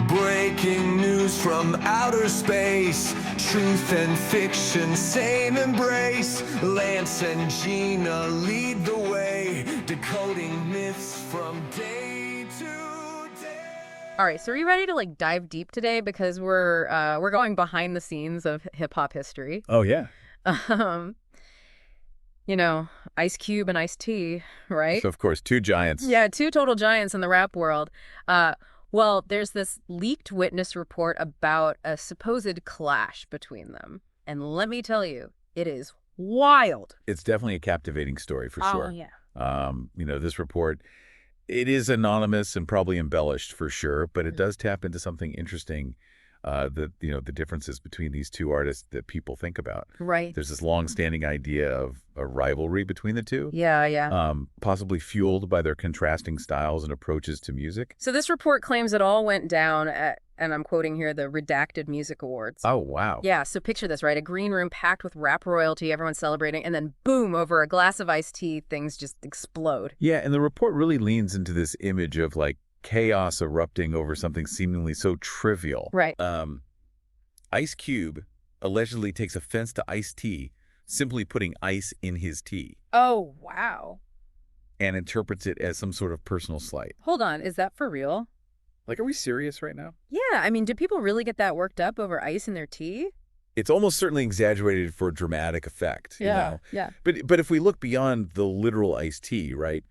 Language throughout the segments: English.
Breaking news from outer space, truth and fiction, same embrace. Lance and Gina lead the way, decoding myths from day to day. All right, so are you ready to like dive deep today? Because we're going behind the scenes of hip hop history. Oh yeah. Um, Ice Cube and Ice-T, right? So of course, two giants. Yeah, two total giants in the rap world. Well, there's this leaked witness report about a supposed clash between them. And let me tell you, it is wild. It's definitely a captivating story for sure. Oh, yeah. This report, it is anonymous and probably embellished for sure, but it does tap into something interesting. The differences between these two artists that people think about. Right. There's this long-standing idea of a rivalry between the two. Yeah. Possibly fueled by their contrasting styles and approaches to music. So this report claims it all went down at, and I'm quoting here, the REDACTED Music Awards. Oh, wow. Yeah, so picture this, right? A green room packed with rap royalty, everyone's celebrating, and then boom, over a glass of iced tea, things just explode. Yeah, and the report really leans into this image of like chaos erupting over something seemingly so trivial. Right. Ice Cube allegedly takes offense to iced tea, simply putting ice in his tea. Oh, wow. And interprets it as some sort of personal slight. Hold on, is that for real? Like, are we serious right now? Yeah, I mean, do people really get that worked up over ice in their tea? It's almost certainly exaggerated for dramatic effect. Yeah. But if we look beyond the literal iced tea, right,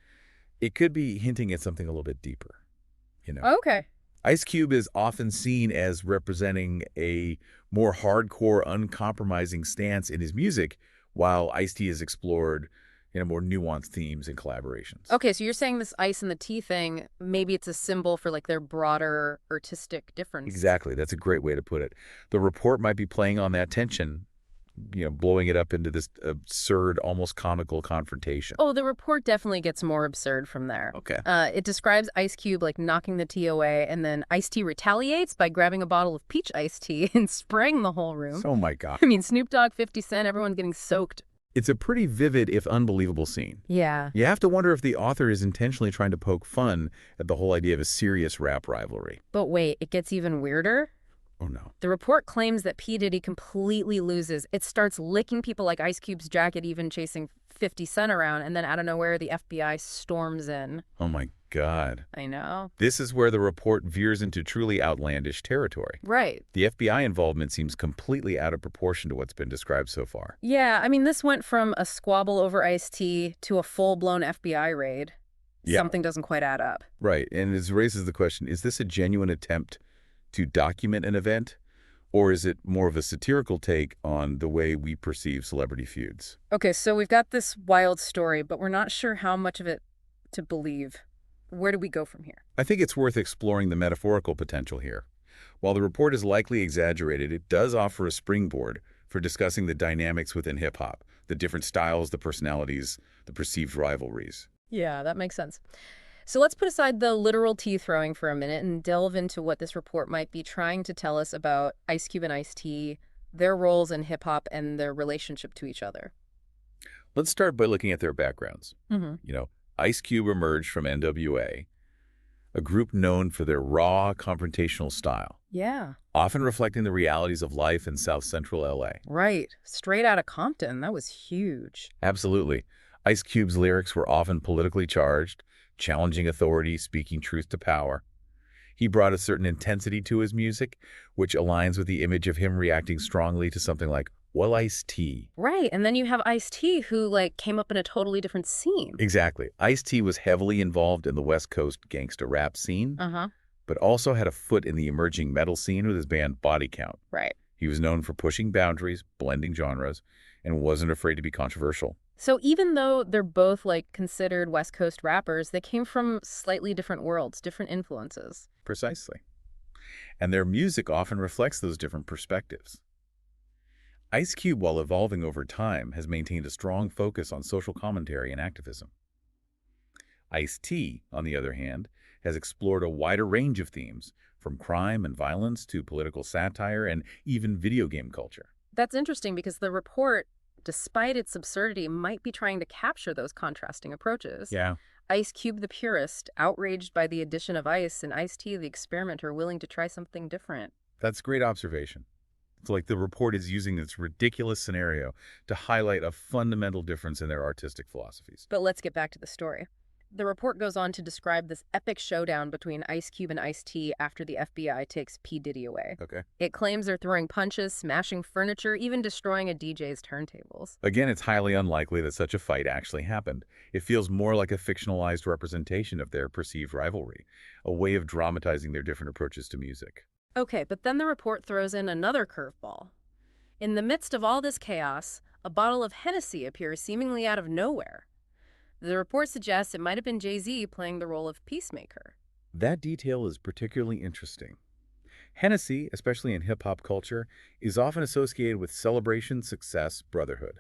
it could be hinting at something a little bit deeper. Okay. Ice Cube is often seen as representing a more hardcore, uncompromising stance in his music, while Ice-T is explored more nuanced themes and collaborations. Okay, so you're saying this ice in the tea thing, maybe it's a symbol for like their broader artistic difference. Exactly. That's a great way to put it. The report might be playing on that tension, blowing it up into this absurd, almost comical confrontation. Oh, the report definitely gets more absurd from there. Okay. It describes Ice Cube like knocking the tea away, and then Ice-T retaliates by grabbing a bottle of peach iced tea and spraying the whole room. Oh my God. I mean, Snoop Dogg, 50 Cent, everyone's getting soaked. It's a pretty vivid, if unbelievable, scene. Yeah. You have to wonder if the author is intentionally trying to poke fun at the whole idea of a serious rap rivalry. But wait, it gets even weirder. Oh, no. The report claims that P Diddy completely loses. It starts licking people like Ice Cube's jacket, even chasing 50 Cent around, and then out of nowhere, the FBI storms in. Oh, my God. I know. This is where the report veers into truly outlandish territory. Right. The FBI involvement seems completely out of proportion to what's been described so far. Yeah, I mean, this went from a squabble over iced tea to a full-blown FBI raid. Yeah. Something doesn't quite add up. Right, and it raises the question, is this a genuine attempt to document an event, or is it more of a satirical take on the way we perceive celebrity feuds? Okay, so we've got this wild story, but we're not sure how much of it to believe. Where do we go from here? I think it's worth exploring the metaphorical potential here. While the report is likely exaggerated, it does offer a springboard for discussing the dynamics within hip-hop, the different styles, the personalities, the perceived rivalries. Yeah, that makes sense. So let's put aside the literal tea throwing for a minute and delve into what this report might be trying to tell us about Ice Cube and Ice-T, their roles in hip-hop, and their relationship to each other. Let's start by looking at their backgrounds. Mm-hmm. Ice Cube emerged from NWA, a group known for their raw, confrontational style. Yeah. Often reflecting the realities of life in South Central LA. Right. Straight out of Compton. That was huge. Absolutely. Ice Cube's lyrics were often politically charged, challenging authority, speaking truth to power. He brought a certain intensity to his music, which aligns with the image of him reacting strongly to something like, well, Ice-T. Right, and then you have Ice-T who, came up in a totally different scene. Exactly. Ice-T was heavily involved in the West Coast gangsta rap scene, but also had a foot in the emerging metal scene with his band Body Count. Right. He was known for pushing boundaries, blending genres, and wasn't afraid to be controversial. So even though they're both, considered West Coast rappers, they came from slightly different worlds, different influences. Precisely. And their music often reflects those different perspectives. Ice Cube, while evolving over time, has maintained a strong focus on social commentary and activism. Ice-T, on the other hand, has explored a wider range of themes, from crime and violence to political satire and even video game culture. That's interesting because the report despite its absurdity, might be trying to capture those contrasting approaches. Yeah. Ice Cube the purist, outraged by the addition of ice, and Ice-T the experimenter, willing to try something different. That's great observation. It's like the report is using this ridiculous scenario to highlight a fundamental difference in their artistic philosophies. But let's get back to the story. The report goes on to describe this epic showdown between Ice Cube and Ice-T after the FBI takes P Diddy away. Okay. It claims they're throwing punches, smashing furniture, even destroying a DJ's turntables. Again, it's highly unlikely that such a fight actually happened. It feels more like a fictionalized representation of their perceived rivalry, a way of dramatizing their different approaches to music. Okay, but then the report throws in another curveball. In the midst of all this chaos, a bottle of Hennessy appears seemingly out of nowhere. The report suggests it might have been Jay-Z playing the role of peacemaker. That detail is particularly interesting. Hennessy, especially in hip-hop culture, is often associated with celebration, success, brotherhood.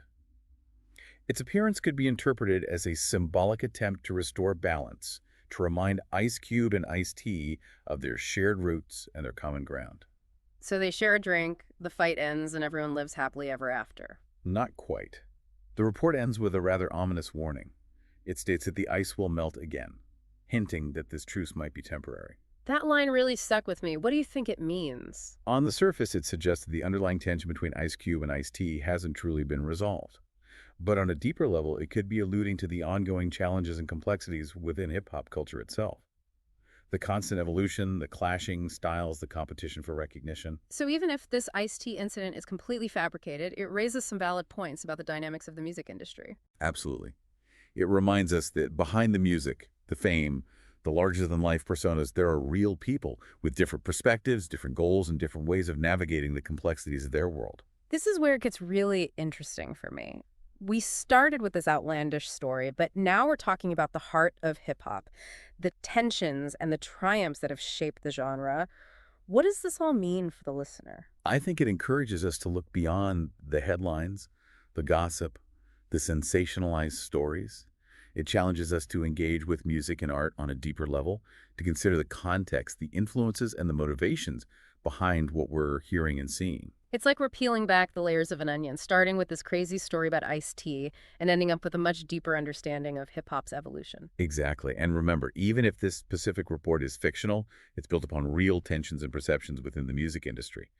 Its appearance could be interpreted as a symbolic attempt to restore balance, to remind Ice Cube and Ice-T of their shared roots and their common ground. So they share a drink, the fight ends, and everyone lives happily ever after. Not quite. The report ends with a rather ominous warning. It states that the ice will melt again, hinting that this truce might be temporary. That line really stuck with me. What do you think it means? On the surface, it suggests that the underlying tension between Ice Cube and Ice-T hasn't truly been resolved. But on a deeper level, it could be alluding to the ongoing challenges and complexities within hip-hop culture itself. The constant evolution, the clashing styles, the competition for recognition. So even if this Ice-T incident is completely fabricated, it raises some valid points about the dynamics of the music industry. Absolutely. It reminds us that behind the music, the fame, the larger-than-life personas, there are real people with different perspectives, different goals, and different ways of navigating the complexities of their world. This is where it gets really interesting for me. We started with this outlandish story, but now we're talking about the heart of hip-hop, the tensions and the triumphs that have shaped the genre. What does this all mean for the listener? I think it encourages us to look beyond the headlines, the gossip, the sensationalized stories. It challenges us to engage with music and art on a deeper level, to consider the context, the influences, and the motivations behind what we're hearing and seeing. It's like we're peeling back the layers of an onion, starting with this crazy story about Ice-T and ending up with a much deeper understanding of hip-hop's evolution. Exactly. And remember, even if this specific report is fictional, it's built upon real tensions and perceptions within the music industry.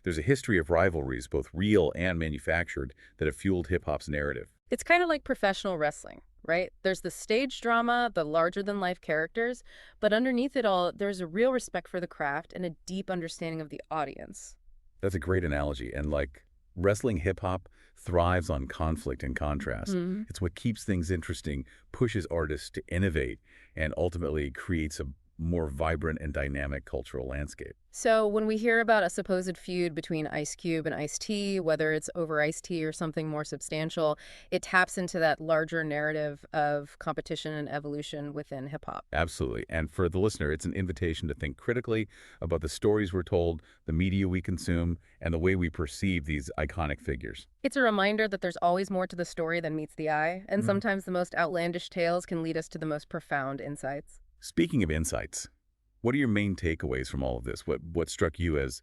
There's a history of rivalries, both real and manufactured, that have fueled hip-hop's narrative. It's kind of like professional wrestling, right? There's the stage drama, the larger-than-life characters, but underneath it all, there's a real respect for the craft and a deep understanding of the audience. That's a great analogy. And like wrestling hip-hop thrives on conflict and contrast. It's what keeps things interesting, pushes artists to innovate, and ultimately creates a more vibrant and dynamic cultural landscape. So when we hear about a supposed feud between Ice Cube and Ice-T, whether it's over Ice-T or something more substantial, it taps into that larger narrative of competition and evolution within hip-hop. Absolutely. And for the listener, it's an invitation to think critically about the stories we're told, the media we consume, and the way we perceive these iconic figures. It's a reminder that there's always more to the story than meets the eye, and sometimes the most outlandish tales can lead us to the most profound insights. Speaking of insights, what are your main takeaways from all of this? What struck you as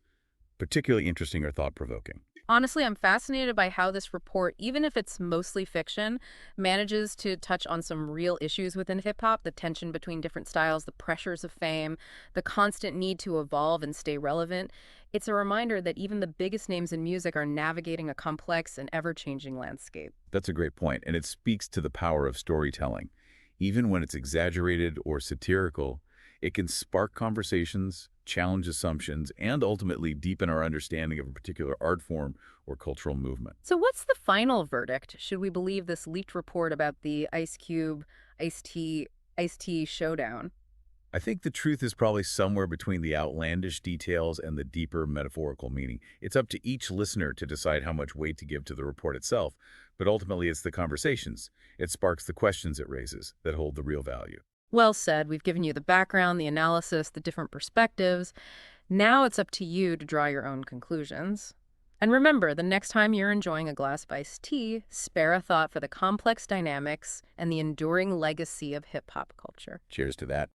particularly interesting or thought-provoking? Honestly, I'm fascinated by how this report, even if it's mostly fiction, manages to touch on some real issues within hip-hop, the tension between different styles, the pressures of fame, the constant need to evolve and stay relevant. It's a reminder that even the biggest names in music are navigating a complex and ever-changing landscape. That's a great point, and it speaks to the power of storytelling. Even when it's exaggerated or satirical, it can spark conversations, challenge assumptions, and ultimately deepen our understanding of a particular art form or cultural movement. So what's the final verdict? Should we believe this leaked report about the Ice Cube, Ice-T showdown? I think the truth is probably somewhere between the outlandish details and the deeper metaphorical meaning. It's up to each listener to decide how much weight to give to the report itself, but ultimately it's the conversations. It sparks the questions it raises that hold the real value. Well said. We've given you the background, the analysis, the different perspectives. Now it's up to you to draw your own conclusions. And remember, the next time you're enjoying a glass of iced tea, spare a thought for the complex dynamics and the enduring legacy of hip-hop culture. Cheers to that.